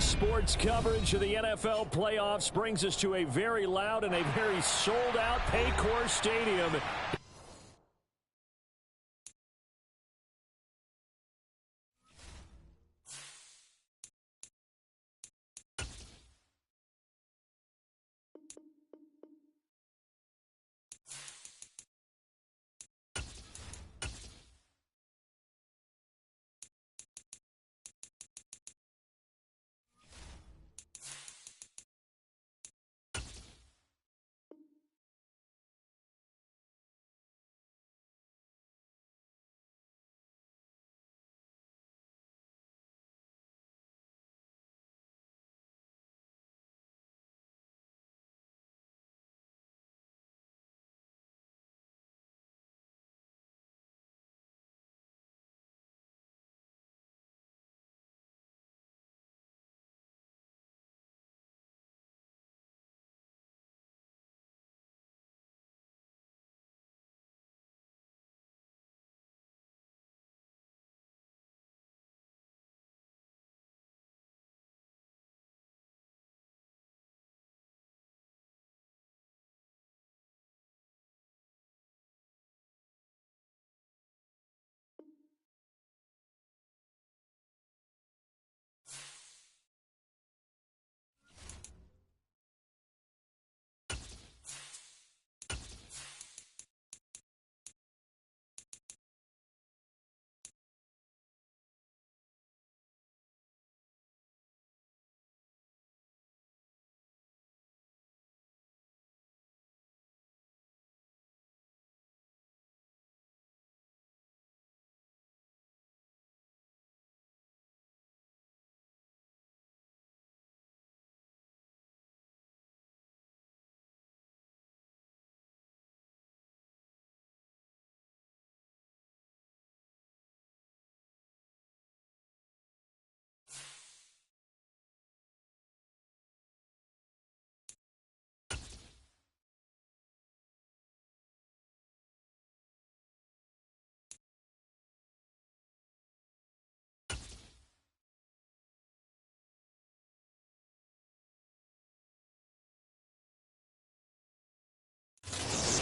Sports coverage of the NFL playoffs brings us to a very loud and a very sold-out Paycor Stadium.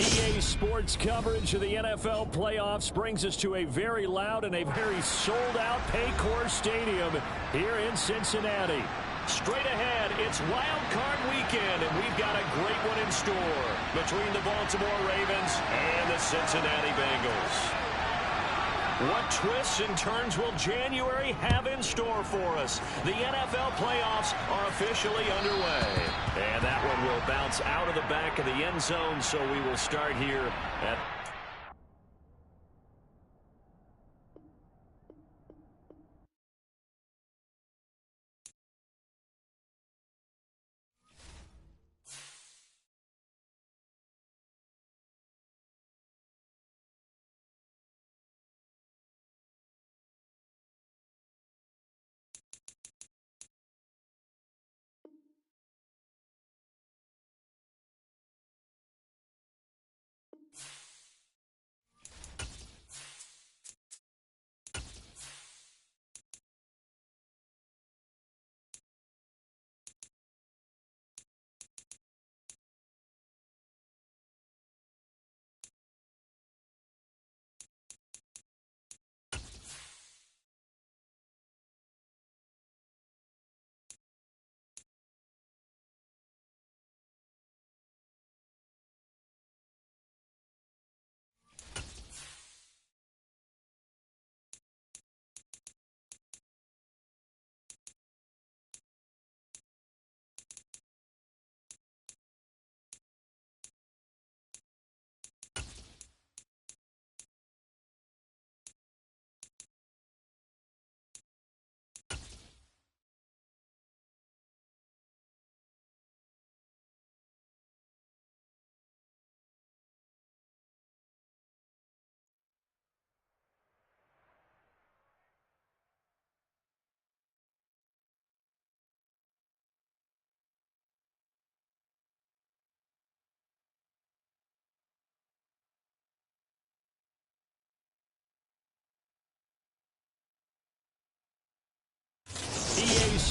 EA Sports coverage of the NFL playoffs brings us to a very loud and a very sold-out Paycor Stadium here in Cincinnati. Straight ahead, it's Wild Card Weekend, and we've got a great one in store between the Baltimore Ravens and the Cincinnati Bengals. What twists and turns will January have in store for us? The NFL playoffs are officially underway. And that one will bounce out of the back of the end zone, so we will start here at...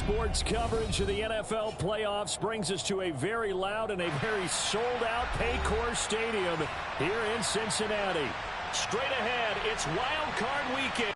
Sports coverage of the NFL playoffs brings us to a very loud and a very sold-out Paycor Stadium here in Cincinnati. Straight ahead, it's Wild Card Weekend.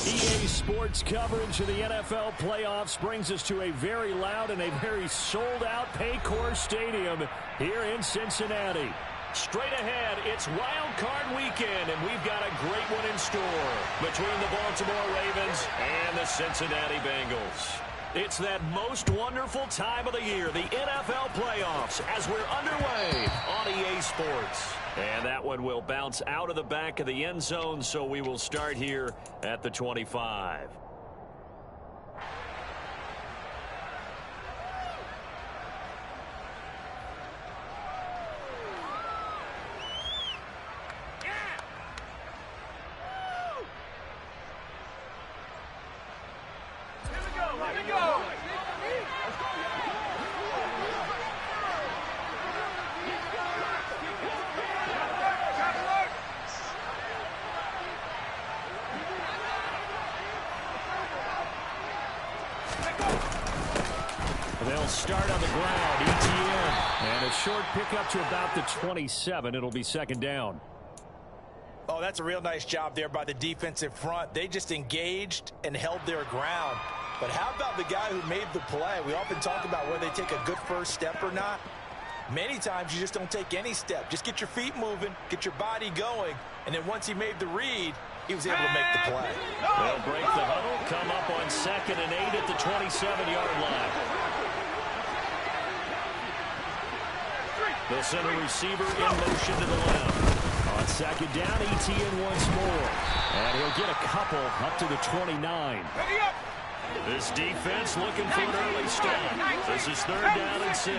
EA Sports coverage of the NFL playoffs brings us to a very loud and a very sold-out Paycor Stadium here in Cincinnati. Straight ahead, it's Wild Card Weekend, and we've got a great one in store between the Baltimore Ravens and the Cincinnati Bengals. It's that most wonderful time of the year, the NFL playoffs, as we're underway on EA Sports. And that one will bounce out of the back of the end zone, so we will start here at the 25. They'll start on the ground, ETN. And a short pickup to about the 27. It'll be second down. Oh, that's a real nice job there by the defensive front. They just engaged and held their ground. But how about the guy who made the play? We often talk about whether they take a good first step or not. Many times you just don't take any step. Just get your feet moving, get your body going, and then once he made the read, he was able to make the play. They'll break the huddle, come up on 2nd and 8 at the 27-yard line. They'll send a receiver in motion to the left. On 2nd down, ETN once more. And he'll get a couple up to the 29. This defense looking for an early stop. This is 3rd down and 6.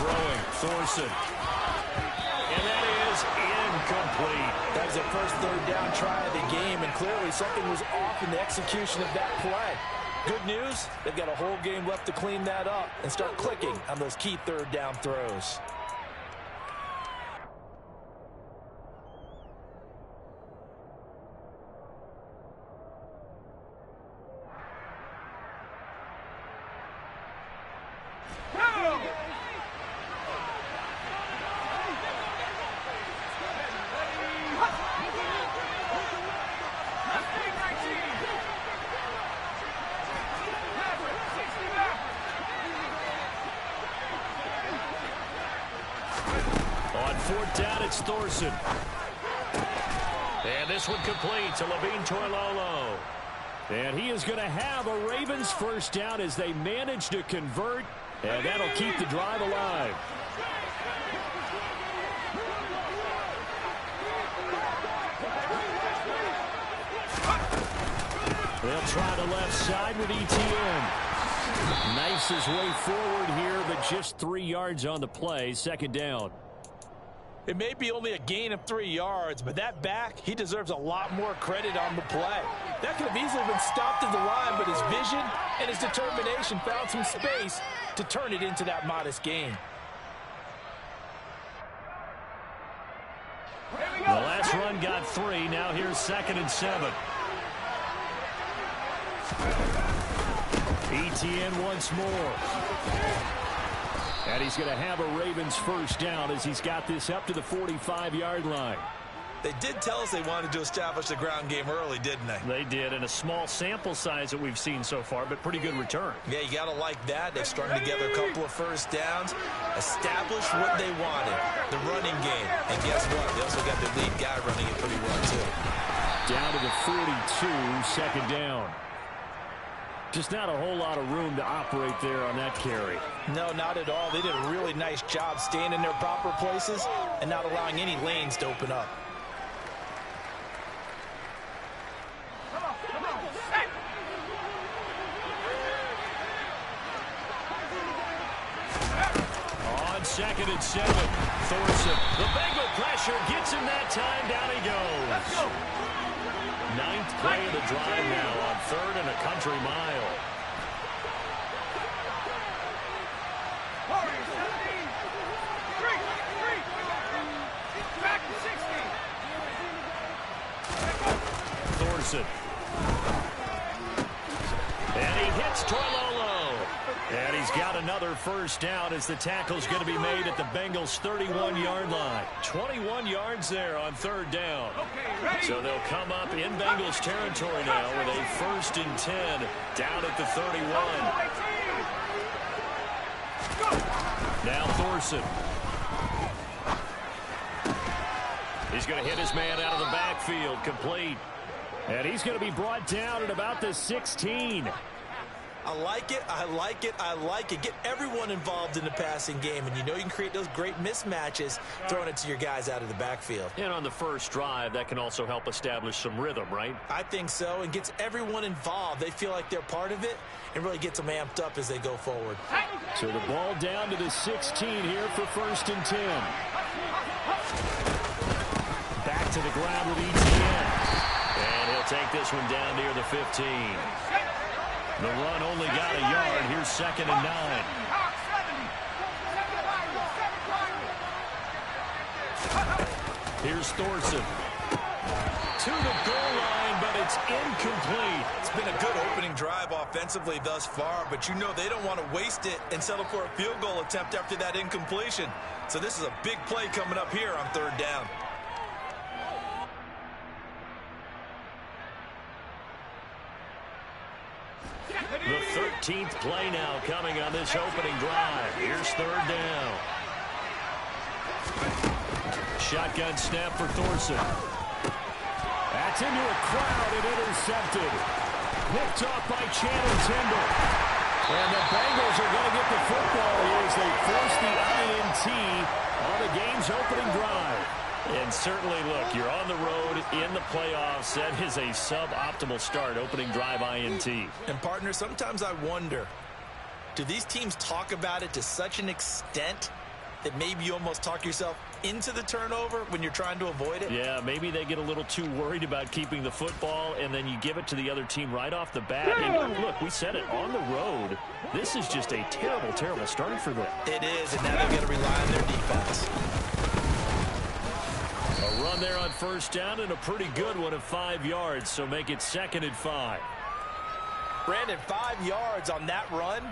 Throwing, Thorson. And that is incomplete. That was the first 3rd down try of the game, and clearly something was off in the execution of that play. Good news, they've got a whole game left to clean that up and start clicking on those key 3rd down throws. On 4th down, it's Thorson. And this one complete to Levine Toilolo. And he is going to have a Ravens first down as they manage to convert. And that'll keep the drive alive. They'll try the left side with ETN. Knifes his way forward here, but just 3 yards on the play. 2nd down. It may be only a gain of 3 yards, but that back, he deserves a lot more credit on the play. That could have easily been stopped at the line, but his vision and his determination found some space to turn it into that modest gain. The last run got 3. Now here's 2nd and 7. ETN once more. And he's going to have a Ravens first down as he's got this up to the 45-yard line. They did tell us they wanted to establish the ground game early, didn't they? They did, and a small sample size that we've seen so far, but pretty good return. Yeah, you got to like that. They've strung together a couple of first downs, established what they wanted, the running game. And guess what? They also got their lead guy running it pretty well, too. Down to the 42, second down. Just not a whole lot of room to operate there on that carry. No, not at all. They did a really nice job staying in their proper places and not allowing any lanes to open up. On 2nd and 7, Thorson. The Bengal pressure gets him that time. Down he goes. 9th play of the drive now on 3rd and a country mile. Thorson. And he hits Toilolo. And he's got another first down as the tackle's going to be made at the Bengals' 31-yard line. 21 yards there on 3rd down. So they'll come up in Bengals territory now with a 1st and 10 down at the 31. Now Thorson. He's going to hit his man out of the backfield, complete. And he's going to be brought down at about the 16. I like it, I like it, I like it. Get everyone involved in the passing game, and you know you can create those great mismatches throwing it to your guys out of the backfield. And on the first drive, that can also help establish some rhythm, right? I think so, and gets everyone involved. They feel like they're part of it and really gets them amped up as they go forward. So the ball down to the 16 here for 1st and 10. Back to the ground with ETN. And he'll take this one down near the 15. The run only got a yard. Here's 2nd and 9. Here's Thorson. To the goal line, but it's incomplete. It's been a good opening drive offensively thus far, but you know they don't want to waste it and settle for a field goal attempt after that incompletion. So this is a big play coming up here on 3rd down. The 13th play now coming on this opening drive. Here's 3rd down. Shotgun snap for Thorson. That's into a crowd and intercepted. Picked off by Channing Tindall. And the Bengals are going to get the football here as they force the INT on the game's opening drive. And certainly, look, you're on the road in the playoffs. That is a suboptimal start, opening drive INT. And, partner, sometimes I wonder, do these teams talk about it to such an extent that maybe you almost talk yourself into the turnover when you're trying to avoid it? Yeah, maybe they get a little too worried about keeping the football, and then you give it to the other team right off the bat. And, look, we said it, on the road, this is just a terrible, terrible start for them. It is, and now they've got to rely on their defense. A run there on 1st down and a pretty good one of 5 yards, so make it 2nd and 5. Brandon, 5 yards on that run.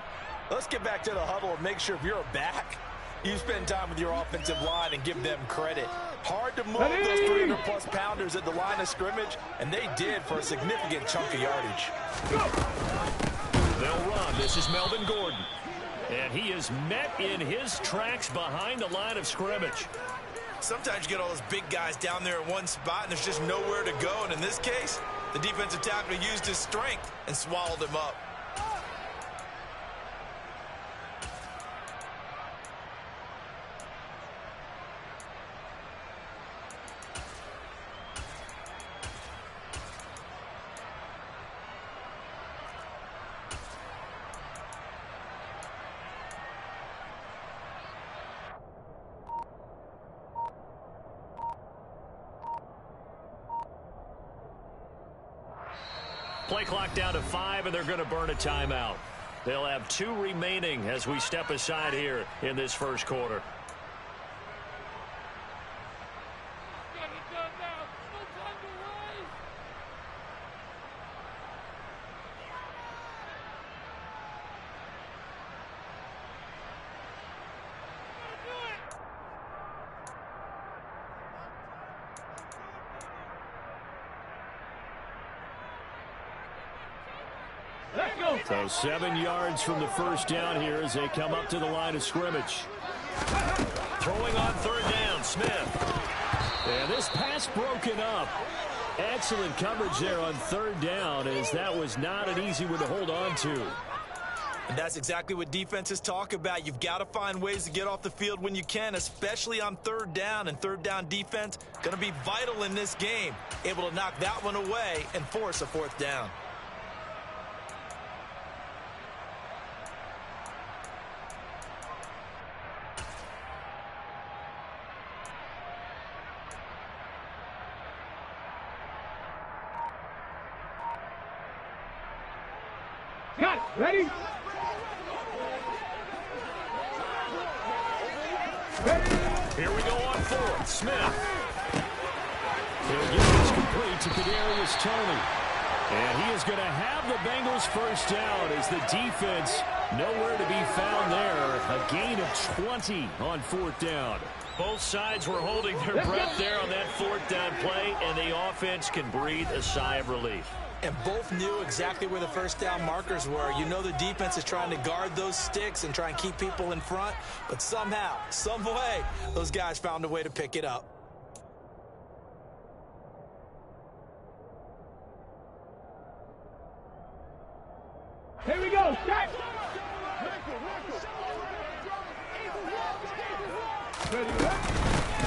Let's get back to the huddle and make sure if you're a back, you spend time with your offensive line and give them credit. Hard to move those 300-plus pounders at the line of scrimmage, and they did for a significant chunk of yardage. They'll run. This is Melvin Gordon. And he is met in his tracks behind the line of scrimmage. Sometimes you get all those big guys down there in one spot, and there's just nowhere to go. And in this case, the defensive tackle used his strength and swallowed him up. Play clock down to 5, and they're going to burn a timeout. They'll have 2 remaining as we step aside here in this first quarter. So 7 yards from the first down here as they come up to the line of scrimmage. Throwing on third down, Smith. And this pass broken up. Excellent coverage there on third down, as that was not an easy one to hold on to. And that's exactly what defenses talk about. You've got to find ways to get off the field when you can, especially on third down. And third down defense going to be vital in this game. Able to knock that one away and force a fourth down. Cut. Ready? Here we go on fourth. Smith. He'll get this complete to Kadarius Toney. And he is going to have the Bengals first down as the defense nowhere to be found there. A gain of 20 on fourth down. Both sides were holding their breath there on that fourth down play, and the offense can breathe a sigh of relief. And both knew exactly where the first down markers were. You know the defense is trying to guard those sticks and try and keep people in front. But somehow, some way, those guys found a way to pick it up. Here we go. Start.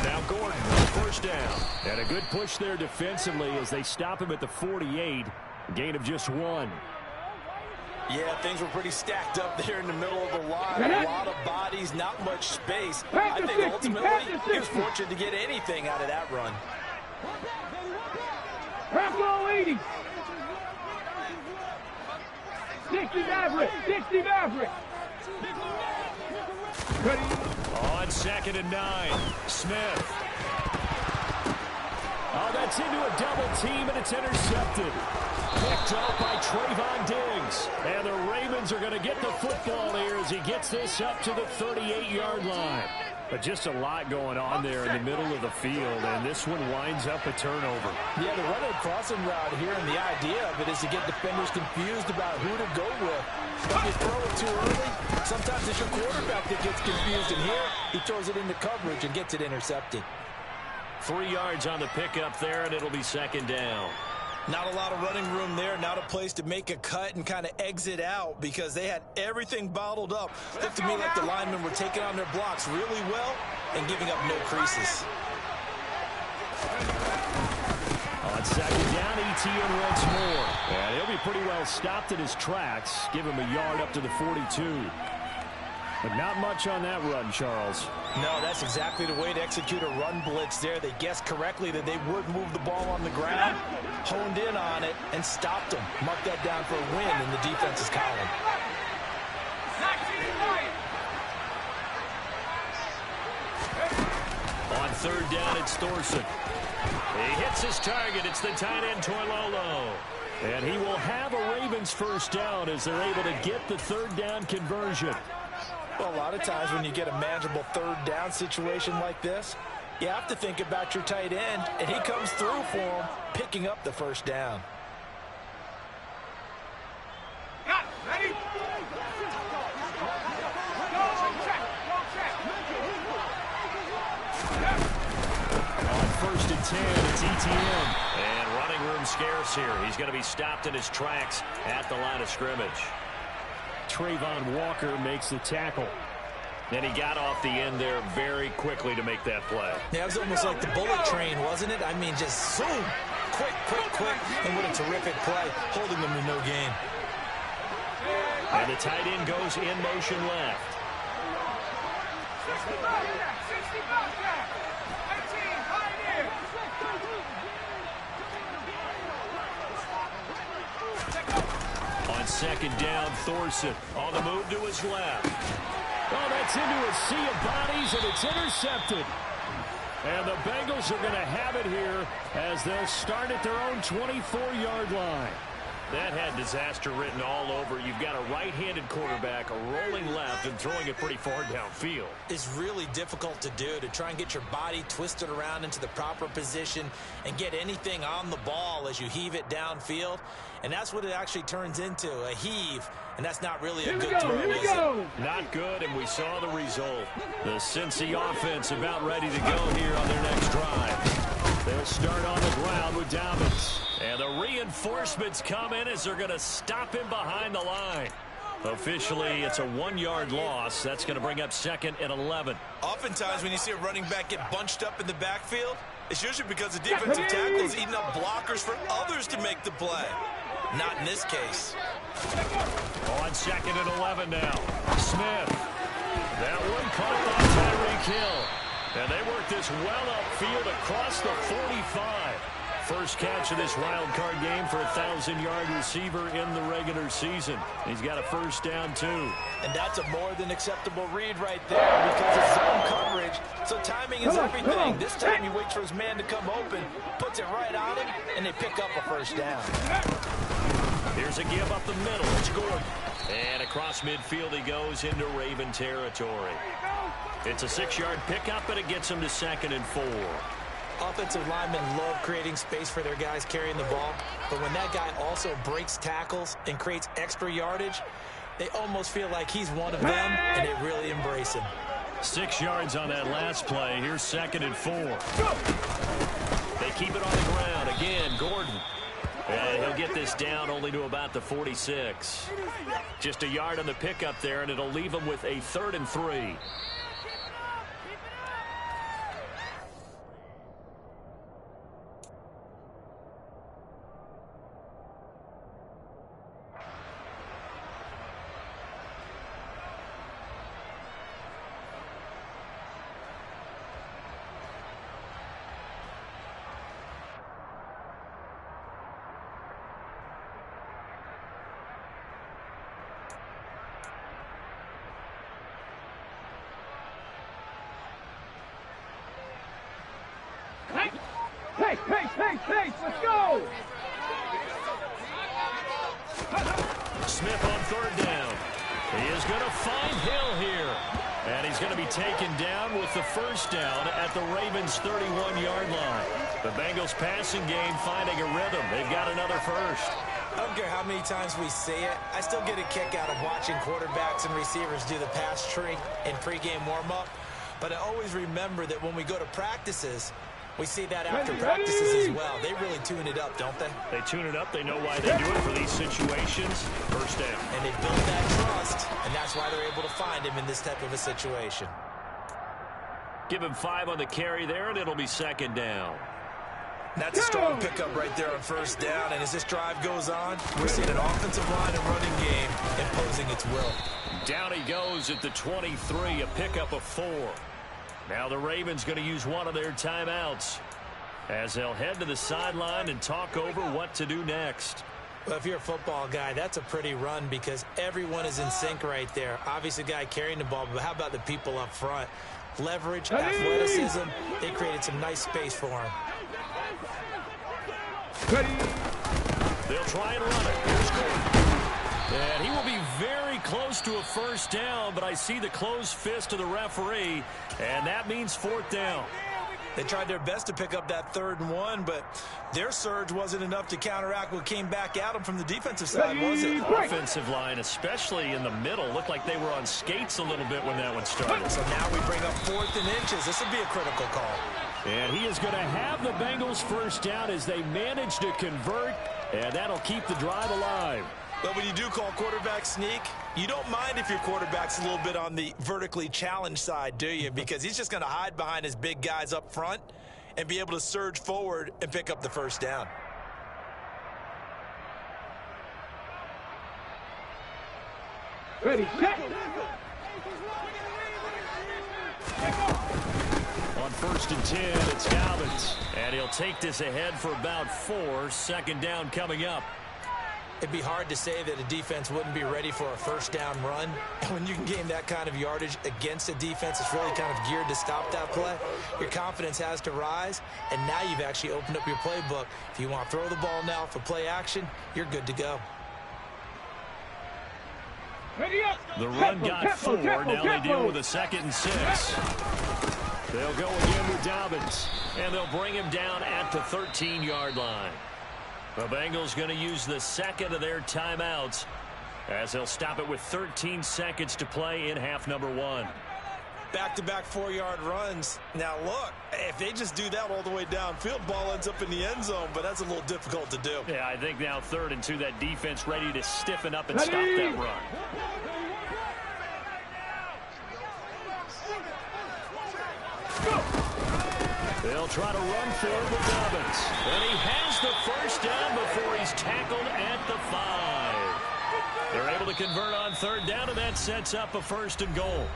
Now Gordon, first down. And a good push there defensively as they stop him at the 48. A gain of just 1. Yeah, things were pretty stacked up there in the middle of the line. A lot of bodies, not much space. I think ultimately he was fortunate to get anything out of that run. Purple 80. 60 Maverick. 60 Maverick. On 2nd and 9, Smith. Oh, that's into a double team, and it's intercepted. Picked up by Trayvon Diggs. And the Ravens are going to get the football here as he gets this up to the 38-yard line. But just a lot going on there in the middle of the field, and this one winds up a turnover. Yeah, the running crossing route here, and the idea of it is to get defenders confused about who to go with. If you throw it too early, sometimes it's your quarterback that gets confused, and here he throws it into coverage and gets it intercepted. 3 yards on the pickup there, and it'll be 2nd down. Not a lot of running room there, not a place to make a cut and kind of exit out because they had everything bottled up. Looked to me like the linemen were taking on their blocks really well and giving up no creases. On 2nd down, Etienne once more. And he'll be pretty well stopped in his tracks. Give him a yard up to the 42. But not much on that run, Charles. No, that's exactly the way to execute a run blitz there. They guessed correctly that they would move the ball on the ground, honed in on it, and stopped them. Mark that down for a win in the defense's column. On 3rd down, it's Thorson. He hits his target. It's the tight end, Toilolo. And he will have a Ravens first down as they're able to get the 3rd down conversion. Well, a lot of times when you get a manageable 3rd down situation like this, you have to think about your tight end, and he comes through for him, picking up the first down. Ready? On 1st and 10, it's Etienne. And running room scarce here. He's going to be stopped in his tracks at the line of scrimmage. Trayvon Walker makes the tackle. And he got off the end there very quickly to make that play. Yeah, it was almost like the bullet train, wasn't it? I mean, just zoom, quick, and what a terrific play, holding them to no gain. And the tight end goes in motion left. On 2nd down, Thorson on the move to his left. Oh, that's into a sea of bodies, and it's intercepted. And the Bengals are going to have it here as they'll start at their own 24-yard line. That had disaster written all over. You've got a right-handed quarterback rolling left and throwing it pretty far downfield. It's really difficult to do, to try and get your body twisted around into the proper position and get anything on the ball as you heave it downfield. And that's what it actually turns into, a heave. And that's not really a good throw, is it? Not good, and we saw the result. The Cincy offense about ready to go here on their next drive. They'll start on the ground with Dobbins. And the reinforcements come in as they're going to stop him behind the line. Officially, it's a 1-yard loss. That's going to bring up 2nd and 11. Oftentimes, when you see a running back get bunched up in the backfield, it's usually because the defensive tackle is eating up blockers for others to make the play. Not in this case. On 2nd and 11 now. Smith. That one caught by Tyreek Hill. And they work this well upfield across the 45. First catch of this wild card game for a 1,000-yard receiver in the regular season. He's got a first down, too. And that's a more than acceptable read right there because it's zone coverage. So timing is everything. This time he waits for his man to come open, puts it right on him, and they pick up a first down. Here's a give up the middle. It's Gordon. And across midfield he goes into Raven territory. It's a 6-yard pickup, and it gets him to 2nd and 4. Offensive linemen love creating space for their guys carrying the ball, but when that guy also breaks tackles and creates extra yardage, they almost feel like he's one of them, and they really embrace him. 6 yards on that last play. Here's 2nd and 4. They keep it on the ground. Again, Gordon. And he'll get this down only to about the 46. Just a yard on the pickup there, and it'll leave him with a 3rd and 3. Pace, let's go! Smith on 3rd down. He is going to find Hill here. And he's going to be taken down with the first down at the Ravens' 31-yard line. The Bengals passing game finding a rhythm. They've got another first. I don't care how many times we see it. I still get a kick out of watching quarterbacks and receivers do the pass tree in pregame warm-up. But I always remember that when we go to practices, we see that after practices as well. They really tune it up, don't they? They tune it up. They know why they do it for these situations. First down. And they build that trust, and that's why they're able to find him in this type of a situation. Give him 5 on the carry there, and it'll be 2nd down. That's a strong pickup right there on first down. And as this drive goes on, we're seeing an offensive line and running game imposing its will. Down he goes at the 23, a pickup of 4. Now the Ravens going to use one of their timeouts as they'll head to the sideline and talk over what to do next. Well, if you're a football guy, that's a pretty run because everyone is in sync right there. Obviously, the guy carrying the ball, but how about the people up front? Leverage, athleticism, they created some nice space for him. They'll try and run it. Here's Gordon. And he will be very close to a first down, but I see the closed fist of the referee, and that means 4th down. They tried their best to pick up that 3rd and 1, but their surge wasn't enough to counteract what came back at them from the defensive side, was it? Offensive line, especially in the middle, looked like they were on skates a little bit when that one started. So now we bring up 4th and inches. This would be a critical call. And he is going to have the Bengals first down as they manage to convert, and that'll keep the drive alive. But when you do call quarterback sneak, you don't mind if your quarterback's a little bit on the vertically challenged side, do you? Because he's just going to hide behind his big guys up front and be able to surge forward and pick up the first down. Ready, set. On 1st and 10, it's Dobbins. And he'll take this ahead for about 4. 2nd down coming up. It'd be hard to say that a defense wouldn't be ready for a first down run. And when you can gain that kind of yardage against a defense that's really kind of geared to stop that play, your confidence has to rise. And now you've actually opened up your playbook. If you want to throw the ball now for play action, you're good to go. The run got 4. Now they deal with a 2nd and 6. They'll go again with Dobbins, and they'll bring him down at the 13-yard line. The Bengals going to use the second of their timeouts as they'll stop it with 13 seconds to play in half number 1. Back-to-back 4-yard runs. Now, look, if they just do that all the way downfield, ball ends up in the end zone, but that's a little difficult to do. Yeah, I think now 3rd and 2, that defense ready to stiffen up and stop that run. They'll try to run for it with Dobbins. And he has the first down before he's tackled at the 5. They're able to convert on 3rd down, and that sets up a 1st and goal.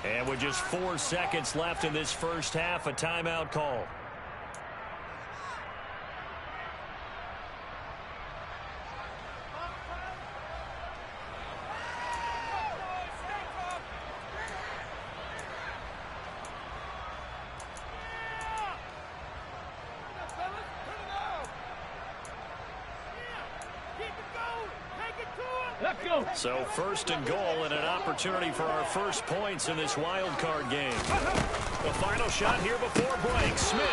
And with just 4 seconds left in this first half, a timeout call. So 1st and goal and an opportunity for our first points in this wild card game. The final shot here before break. Smith.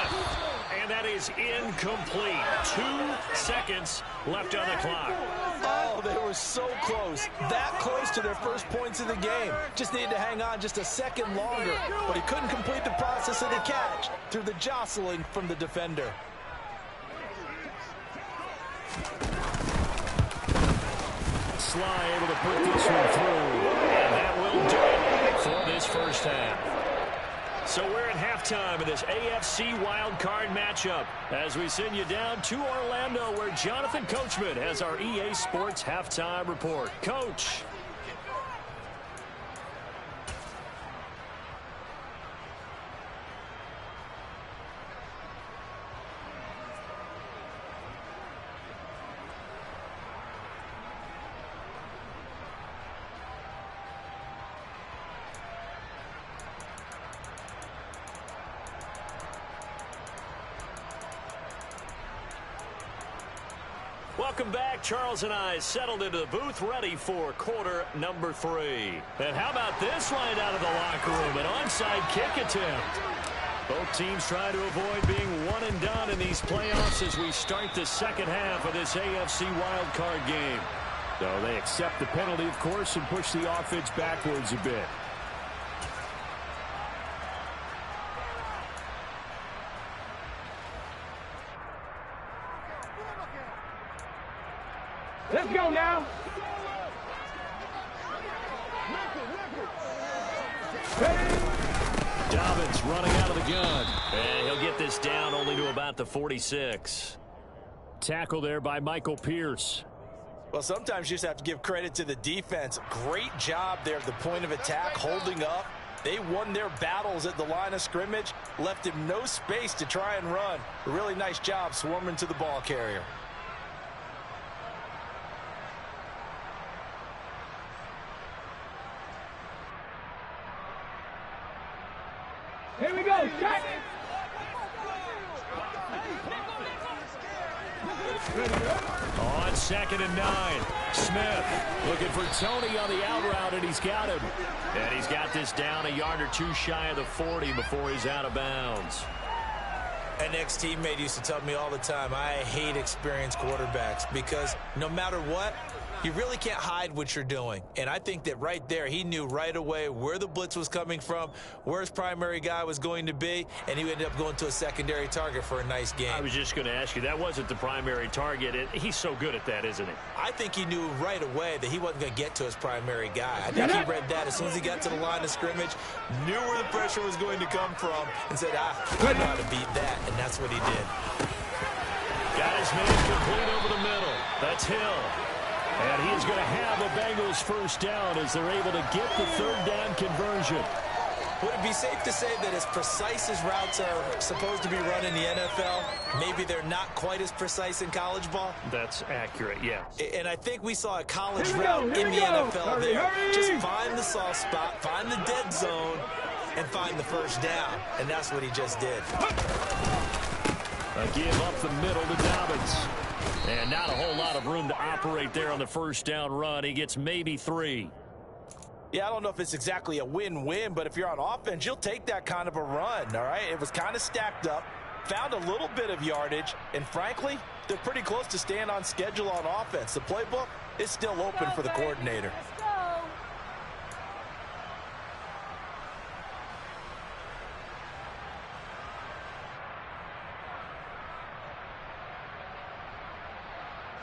And that is incomplete. 2 seconds left on the clock. Oh, they were so close. That close to their first points of the game. Just needed to hang on just a second longer. But he couldn't complete the process of the catch through the jostling from the defender. Sly able to put this one through, and that will do it for this first half. So we're in halftime of this AFC wildcard matchup as we send you down to Orlando, where Jonathan Coachman has our EA Sports halftime report. Coach. Welcome back. Charles and I settled into the booth, ready for quarter number 3. And how about this line out of the locker room? An onside kick attempt. Both teams trying to avoid being one and done in these playoffs as we start the second half of this AFC wildcard game. So they accept the penalty, of course, and push the offense backwards a bit. Let's go now. Dobbins running out of the gun. And he'll get this down only to about the 46. Tackle there by Michael Pierce. Well, sometimes you just have to give credit to the defense. Great job there at the point of attack, holding up. They won their battles at the line of scrimmage, left him no space to try and run. A really nice job swarming to the ball carrier. Here we go, check. On 2nd and 9, Smith looking for Tony on the out route, and he's got him. And he's got this down a yard or 2 shy of the 40 before he's out of bounds. An ex-teammate used to tell me all the time, I hate experienced quarterbacks because no matter what, you really can't hide what you're doing. And I think that right there, he knew right away where the blitz was coming from, where his primary guy was going to be, and he ended up going to a secondary target for a nice game. I was just going to ask you, that wasn't the primary target. He's so good at that, isn't he? I think he knew right away that he wasn't going to get to his primary guy. I think he read that as soon as he got to the line of scrimmage, knew where the pressure was going to come from, and said, I know how to beat that, and that's what he did. Got his man complete over the middle. That's Hill. And he is going to have a Bengals first down as they're able to get the 3rd down conversion. Would it be safe to say that as precise as routes are supposed to be run in the NFL, maybe they're not quite as precise in college ball? That's accurate, yeah. And I think we saw a college route in the NFL there. Just find the soft spot, find the dead zone, and find the first down. And that's what he just did. A give up the middle to Dobbins. And not a whole lot of room to operate there on the first down run. He gets maybe 3. Yeah, I don't know if it's exactly a win-win, but if you're on offense, you'll take that kind of a run, all right? It was kind of stacked up, found a little bit of yardage, and frankly, they're pretty close to staying on schedule on offense. The playbook is still open for the coordinator.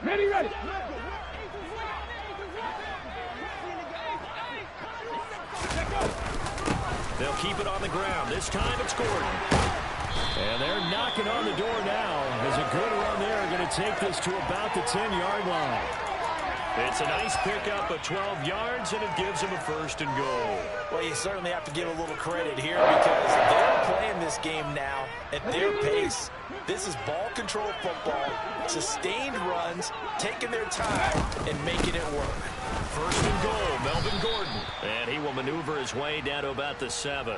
Ready, ready. They'll keep it on the ground. This time it's Gordon. And they're knocking on the door now. There's a good run there. Going to take this to about the 10-yard line. It's a nice pickup of 12 yards, and it gives them a first and goal. Well, you certainly have to give a little credit here because they're playing this game now at their pace. This is ball control football, sustained runs, taking their time, and making it work. First and goal, Melvin Gordon. And he will maneuver his way down to about the 7.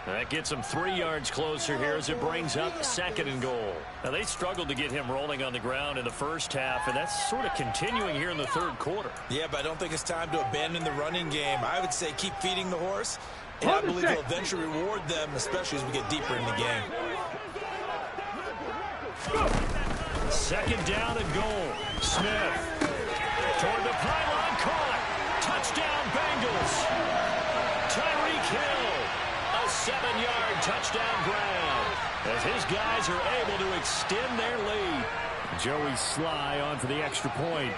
That gets him 3 yards closer here as it brings up second and goal. Now, they struggled to get him rolling on the ground in the first half, and that's sort of continuing here in the third quarter. Yeah, but I don't think it's time to abandon the running game. I would say keep feeding the horse, and I believe he'll eventually reward them, especially as we get deeper in the game. Second down and goal. Smith toward the pylon, caught. Touchdown, Bengals. Tyreek Hill. A 7-yard touchdown grab as his guys are able to extend their lead. Joey Sly on for the extra point.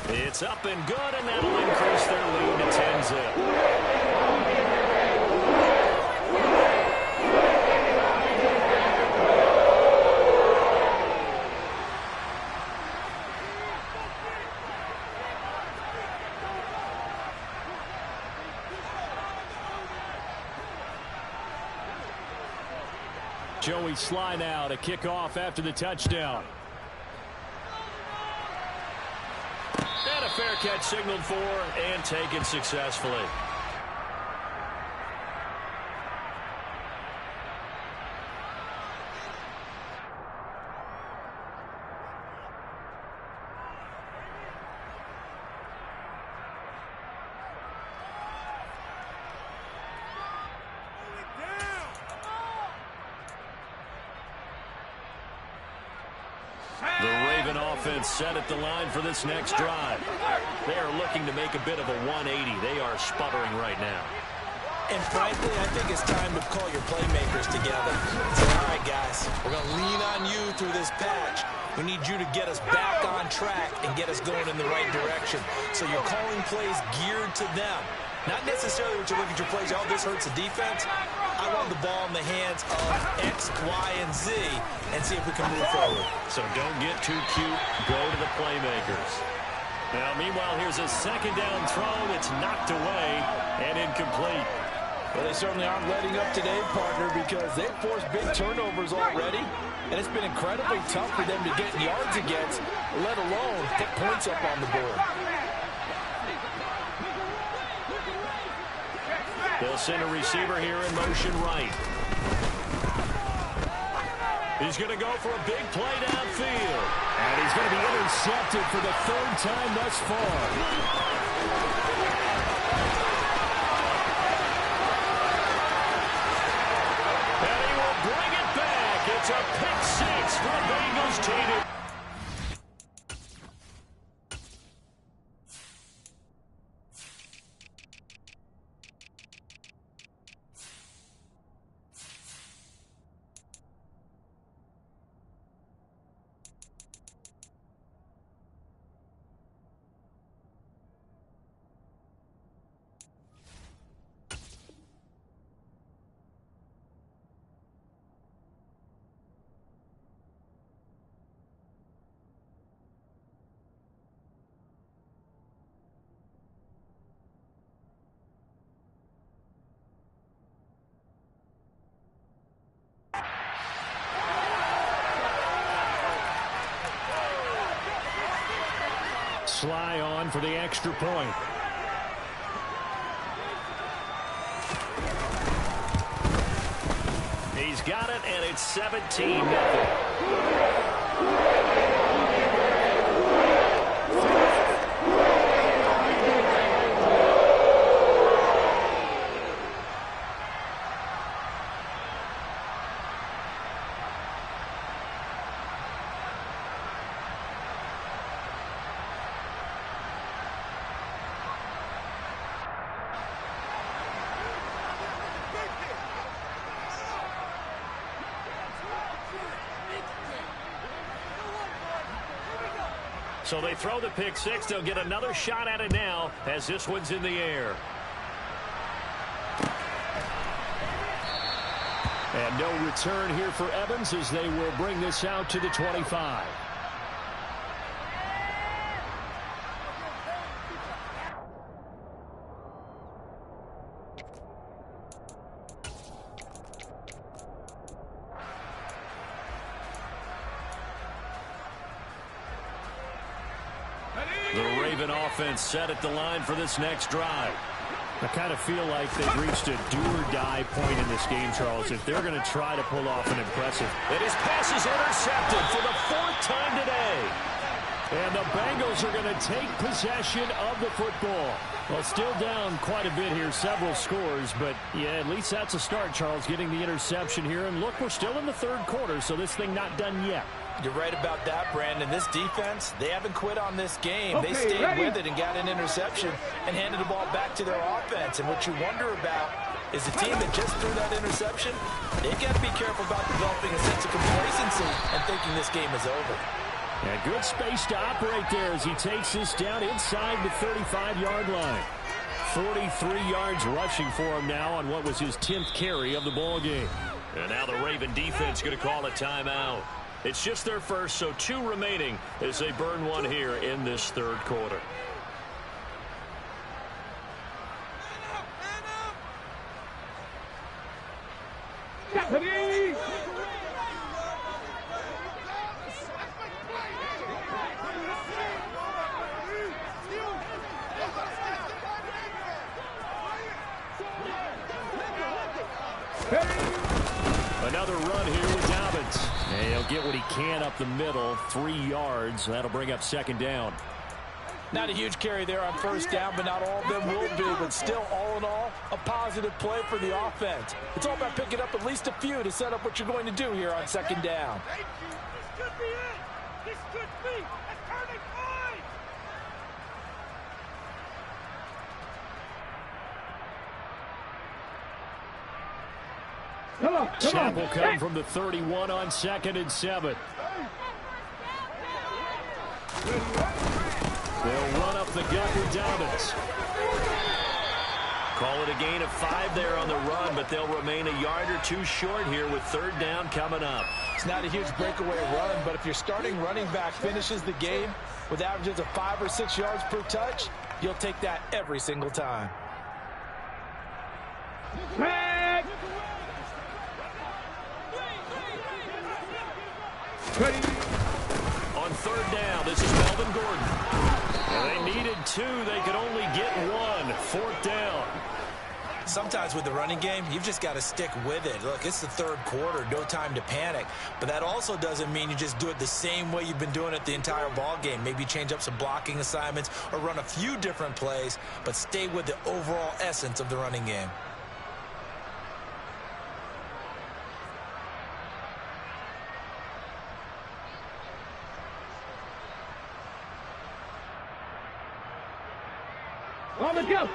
It's up and good, and that'll increase their lead to 10-zip. Joey Sly now to kick off after the touchdown. And a fair catch signaled for and taken successfully. Set at the line for this next drive. They are looking to make a bit of a 180. They are sputtering right now. And frankly, I think it's time to call your playmakers together. Say, all right, guys, we're going to lean on you through this patch. We need you to get us back on track and get us going in the right direction. So you're calling plays geared to them. Not necessarily what you look at your plays, oh, this hurts the defense. I want the ball in the hands of X, Y, and Z and see if we can move forward. So don't get too cute. Go to the playmakers. Now, meanwhile, here's a second down throw that's knocked away and incomplete. Well, they certainly aren't letting up today, partner, because they've forced big turnovers already, and it's been incredibly tough for them to get yards against, let alone get points up on the board. They'll send a receiver here in motion right. He's going to go for a big play downfield. And he's going to be intercepted for the third time thus far. And he will bring it back. It's a pick six for the Bengals team. Sly on for the extra point. He's got it, and it's 17-0. So they throw the pick six. They'll get another shot at it now as this one's in the air. And no return here for Evans as they will bring this out to the 25. The Raven offense set at the line for this next drive. I kind of feel like they've reached a do-or-die point in this game, Charles, if they're going to try to pull off an impressive. And his pass is intercepted for the 4th time today. And the Bengals are going to take possession of the football. Well, still down quite a bit here, several scores, but yeah, at least that's a start, Charles, getting the interception here. And look, we're still in the 3rd quarter, so this thing not done yet. You're right about that, Brandon. This defense, they haven't quit on this game. Okay, they stayed ready? with it and got an interception and handed the ball back to their offense. And what you wonder about is the team that just threw that interception, they've got to be careful about developing a sense of complacency and thinking this game is over. And good space to operate there as he takes this down inside the 35-yard line. 43 yards rushing for him now on what was his 10th carry of the ball game. And now the Raven defense going to call a timeout. It's just their first, so 2 remaining as they burn one here in this 3rd quarter. Stephanie! Another run here with Dobbins. And he'll get what he can up the middle, 3 yards. That'll bring up 2nd down. Not a huge carry there on 1st down, but not all of them will be. But still, all in all, a positive play for the offense. It's all about picking up at least a few to set up what you're going to do here on 2nd down. This could be it! This could be a turning point! Come on, Chapel coming from the 31 on 2nd and 7. They'll run up the gut with Dobbins. Call it a gain of 5 there on the run, but they'll remain a yard or 2 short here with 3rd down coming up. It's not a huge breakaway run, but if your starting running back finishes the game with averages of 5 or 6 yards per touch, you'll take that every single time. Back! Ready? On 3rd down, this is Melvin Gordon. Well, they needed 2. They could only get 1. 4th down. Sometimes with the running game, you've just got to stick with it. Look, it's the 3rd quarter, no time to panic. But that also doesn't mean you just do it the same way you've been doing it the entire ball game. Maybe change up some blocking assignments or run a few different plays, but stay with the overall essence of the running game. On the go!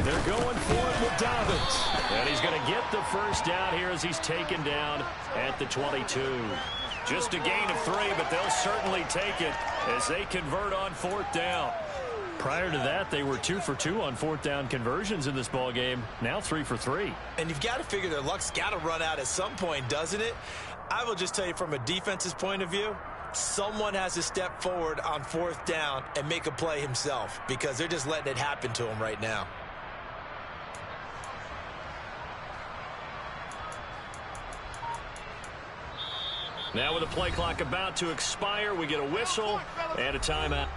They're going for it with Dobbins. And he's going to get the 1st down here as he's taken down at the 22. Just a gain of 3, but they'll certainly take it as they convert on 4th down. Prior to that, they were 2 for 2 on 4th down conversions in this ball game. Now 3 for 3. And you've got to figure their luck's got to run out at some point, doesn't it? I will just tell you from a defense's point of view, someone has to step forward on 4th down and make a play himself because they're just letting it happen to him right now. Now with the play clock about to expire, we get a whistle and a timeout.